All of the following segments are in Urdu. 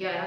11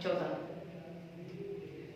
14।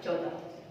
14,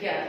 11।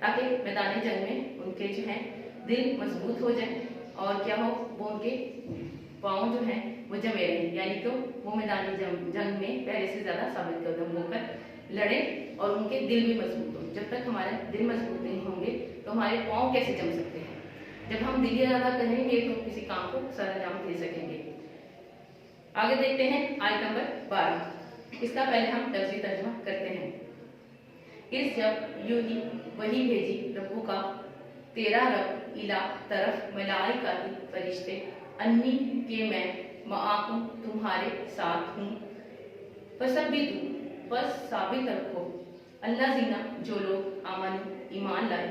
تاکہ میدان جنگ میں ان کے جو ہے دل مضبوط ہو جائے اور کیا ہو وہ ان کے پاؤں جو ہیں وہ جمے رہیں، یعنی کہ وہ میدانی جنگ میں پہلے سے زیادہ ثابت قدم ہو کر لڑیں اور ان کے دل بھی مضبوط ہو۔ جب تک ہمارے دل مضبوط نہیں ہوں گے تو ہمارے پاؤں کیسے جم سکتے ہیں؟ جب ہم دلی ارادہ کریں گے تو کسی کام کو سر انجام دے سکیں گے۔ آگے دیکھتے ہیں آیت نمبر 12، اس کا پہلے ہم لفظی ترجمہ کرتے ہیں۔ اس جب یوں ہی وہی بھیجی ربو کا تیرا رب الہ طرف ملائکاتی فرشتے انی کہ میں معاکم تمہارے ساتھ ہوں، فثبتوا بس ثابت رکھو، اللہ زینا جو لوگ آمن ایمان لائے،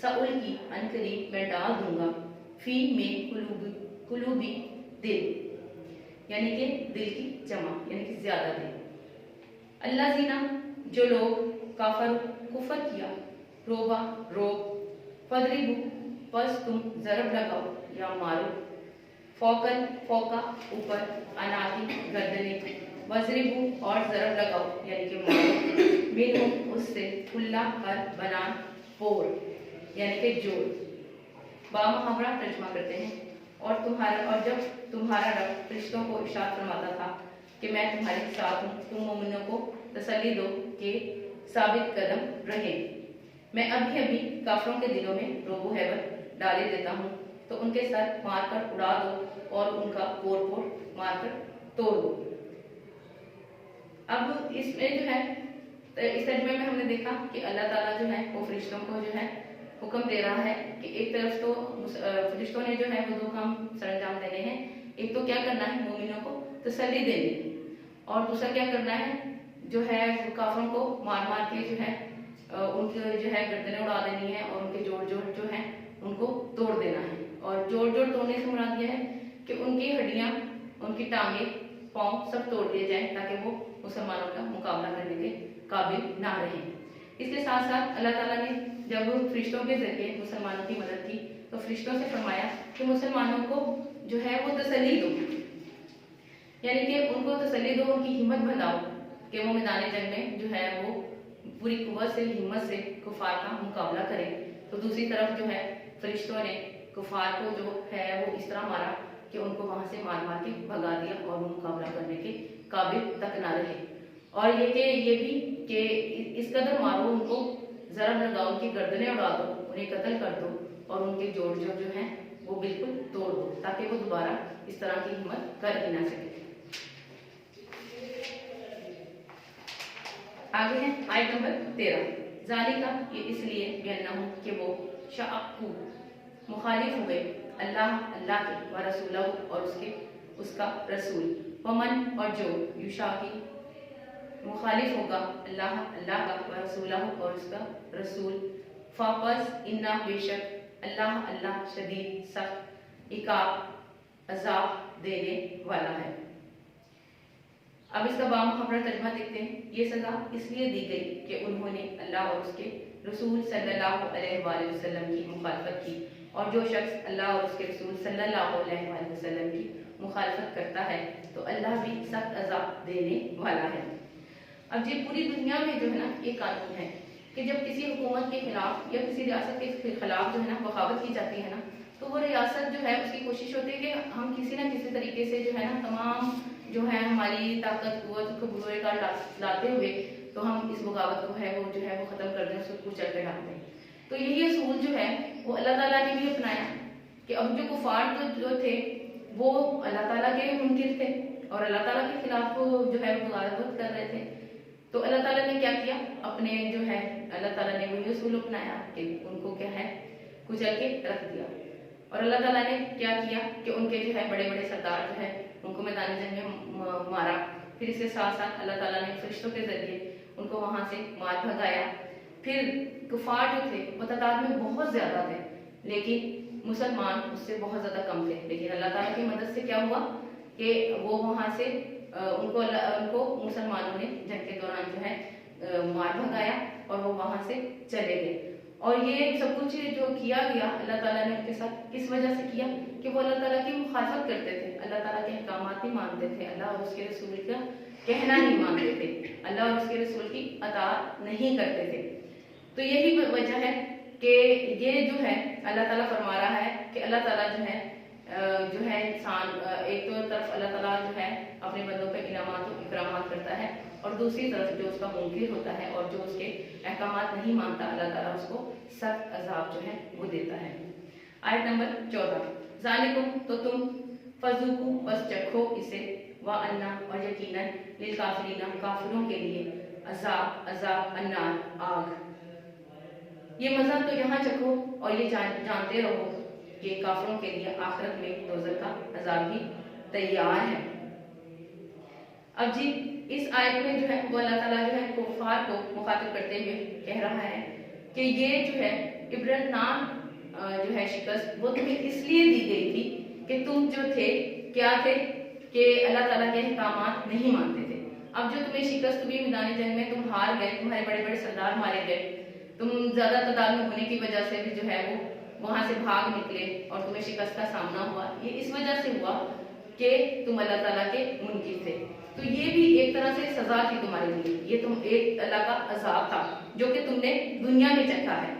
سأل کی ان قریب میں ڈال دوں گا، فی میں قلوبی دل، یعنی کہ دل کی جمع یعنی کہ زیادہ دل، اللہ زینا جو لوگ کفر کیا، روبا روب، فضربو پس تم ضرب لگاؤ یا مارو، فوقا اوپر، اناتی گردنے، وضربو اور ضرب لگاؤ یعنی کہ مارو، منہم اس سے کلا ہر بنان پور یعنی کہ جوڑ۔ بامحاورہ ترجمہ کرتے ہیں، اور جب تمہارا رب فرشتوں کو ارشاد فرماتا تھا کہ میں تمہارے ساتھ ہوں، تم مومنوں کو تسلی دو کہ ثابت قدم رہیں، میں ابھی ابھی کافروں کے دلوں میں رعب و ہیبت ڈالے دیتا ہوں تو ان کے سر مار کر اڑا دو اور ان کا پور پور مار کر توڑ دو۔ اب اس میں جو ہے اس ترجمے میں ہم نے دیکھا کہ اللہ تعالیٰ جو ہے وہ فرشتوں کو جو ہے حکم دے رہا ہے کہ ایک طرف تو فرشتوں نے جو ہے وہ دو کام سر انجام دینے ہیں، ایک تو کیا کرنا ہے مومنوں کو تسلی دینی، اور دوسرا کیا کرنا ہے جو ہے کافروں کو مار مار کے جو ہے ان کے جو ہے گردنیں اڑا دینی ہے اور ان کے جوڑ جوڑ جو ہیں ان کو توڑ دینا ہے۔ اور جوڑ جوڑ توڑنے سے مراد یہ ہے کہ ان کی ہڈیاں، ان کی ٹانگیں، پاؤں سب توڑ دیے جائیں تاکہ وہ مسلمانوں کا مقابلہ کرنے کے قابل نہ رہیں۔ اس کے ساتھ ساتھ اللہ تعالیٰ نے جب فرشتوں کے ذریعے مسلمانوں کی مدد کی تو فرشتوں سے فرمایا کہ مسلمانوں کو جو ہے وہ تسلی دو، یعنی کہ ان کو تسلی دو، ان کی ہمت بندھاؤ کہ وہ میدان جنگ میں جو ہے وہ پوری قوت سے، ہمت سے کفار کا مقابلہ کریں۔ تو دوسری طرف جو ہے فرشتوں نے کفار کو جو ہے وہ اس طرح مارا کہ ان کو وہاں سے مار مار کے بھگا دیا اور وہ مقابلہ کرنے کے قابل تک نہ رہے۔ اور یہ بھی کہ اس قدر مارو، ان کو ضرب لگاؤ، ان کی گردنیں اڑا دو، انہیں قتل کر دو اور ان کے جوڑ جوڑ جو ہیں وہ بالکل توڑ دو تاکہ وہ دوبارہ اس طرح کی ہمت کر ہی نہ سکے۔ آگے ہے آیت نمبر 13، ذالکہ یہ اس لیے بینہم کہ وہ شاقوا مخالف ہوئے اللہ کے و رسولہ اور اس کا رسول، ومن اور جو یشاقی مخالف ہوگا اللہ کا و رسولہ اور اس کا رسول، فاپس انا بے شک اللہ شدید سخت عقاب عذاب دینے والا ہے۔ اب اس کا بامحاورہ ترجمہ دیکھتے ہیں۔ یہ سزا اس لیے دی گئی کہ انہوں نے اللہ اور اس کے رسول صلی اللہ علیہ وآلہ وسلم کی مخالفت کی، اور جو شخص اللہ اور اس کے رسول صلی اللہ علیہ وآلہ وسلم کی مخالفت کرتا ہے تو اللہ بھی سخت عذاب دینے والا ہے۔ اب یہ پوری دنیا میں جو ہے نا یہ قانون ہے کہ جب کسی حکومت کے خلاف یا کسی ریاست کے خلاف جو ہے نا بغاوت کی جاتی ہے نا تو وہ ریاست جو ہے اس کی کوشش ہوتی ہے کہ ہم کسی نہ کسی طریقے سے جو ہے نا تمام جو ہے ہماری طاقت قوت کو بزرگ کار لاتے ہوئے تو ہم اس بغاوت کو ہے وہ جو ہے وہ ختم کر دیں، اس کو کچل کے ڈال دیں۔ تو یہی اصول جو ہے وہ اللہ تعالیٰ نے بھی اپنایا کہ اب جو کفار جو تھے وہ اللہ تعالیٰ کے منکر تھے اور اللہ تعالیٰ کے خلاف جو ہے وہ بغاوت کر رہے تھے، تو اللہ تعالیٰ نے کیا کیا، اپنے جو ہے اللہ تعالیٰ نے وہی اصول اپنایا کہ ان کو کیا ہے کچل کے رکھ دیا۔ اور اللہ تعالیٰ نے کیا کیا کہ ان کے جو ہے بڑے بڑے سردار جو ہے ان کو میدان جنگ میں مارا، پھر اس کے ساتھ ساتھ اللہ تعالیٰ نے فرشتوں کے ذریعے ان کو وہاں سے مار بھگایا۔ پھر کفار جو تھے وہ تعداد میں بہت زیادہ تھے لیکن مسلمان اس سے بہت زیادہ کم تھے، لیکن اللہ تعالیٰ کی مدد سے کیا ہوا کہ وہ وہاں سے ان کو مسلمانوں نے جنگ کے دوران جو ہے مار بھگایا اور وہ وہاں سے چلے گئے۔ اور یہ سب کچھ جو کیا گیا اللہ تعالیٰ نے ان کے ساتھ کس وجہ سے کیا کہ وہ اللہ تعالیٰ کی مخالفت کرتے تھے، اللہ تعالیٰ کے احکامات نہیں مانتے تھے، اللہ اور اس کے رسول کا کہنا نہیں مانتے تھے، اللہ اور اس کے رسول کی اطاعت نہیں کرتے تھے۔ تو یہی وجہ ہے کہ یہ جو ہے اللہ تعالیٰ فرما رہا ہے کہ اللہ تعالیٰ جو ہے انسان ایک تو طرف اللہ تعالیٰ جو ہے اپنے بندوں پہ انعامات و اکرامات کرتا ہے، اور دوسری طرف جو اس کا منکر ہوتا ہے اور جو اس کے احکامات نہیں مانتا، اللہ تعالیٰ اس کو سخت عذاب جو ہے وہ دیتا ہے۔ آیت نمبر 14، ذالکم تو تم فذوقوا بس چکھو اسے، وَأَنَّ اور یقیناً للکافرین کافروں کے لیے عذاب النار آگ، یہ مزہ تو یہاں چکھو اور یہ جانتے رہو کہ کافروں کے لیے آخرت میں دوزخ کا عذاب بھی تیار ہے۔ اب جی اس آیت میں جو ہے وہ اللہ تعالیٰ جو ہے کفار کو مخاطب کرتے ہوئے کہہ رہا ہے کہ یہ جو ہے عبرتناک جو ہے شکست وہ تمہیں اس لیے دی گئی تھی کہ تم جو تھے کیا تھے کہ اللہ تعالیٰ کے احکامات نہیں مانتے تھے۔ اب جو تمہیں شکست ہوئی میدان جنگ میں، تم ہار گئے، تمہارے بڑے بڑے سردار مارے گئے، تم زیادہ تعداد میں ہونے کی وجہ سے بھی جو ہے وہ وہاں سے بھاگ نکلے اور تمہیں شکست کا سامنا ہوا، یہ اس وجہ سے ہوا کہ تم اللہ تعالیٰ کے منکر تھے۔ تو یہ بھی ایک طرح سے سزا تھی تمہارے لیے، یہ تم ایک اللہ کا عذاب تھا جو کہ تم نے دنیا میں چکھا ہے،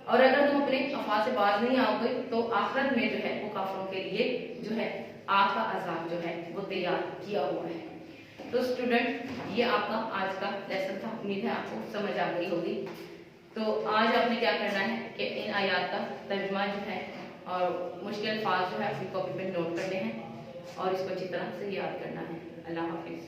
اور اگر تم اپنے افعال سے باز نہیں آؤ گے تو آخرت میں جو ہے وہ کافروں کے لیے جو ہے آگ کا عذاب جو ہے وہ تیار کیا ہوا ہے۔ تو اسٹوڈنٹ یہ آپ کا آج کا لیسن تھا، امید ہے آپ کو سمجھ آ گئی ہوگی۔ تو آج آپ نے کیا کرنا ہے کہ ان آیات کا ترجمہ جو ہے اور مشکل الفاظ جو ہے اپنی کاپی پہ نوٹ کرنے ہیں اور اس کو اچھی طرح سے یاد کرنا ہے۔ اللہ حافظ۔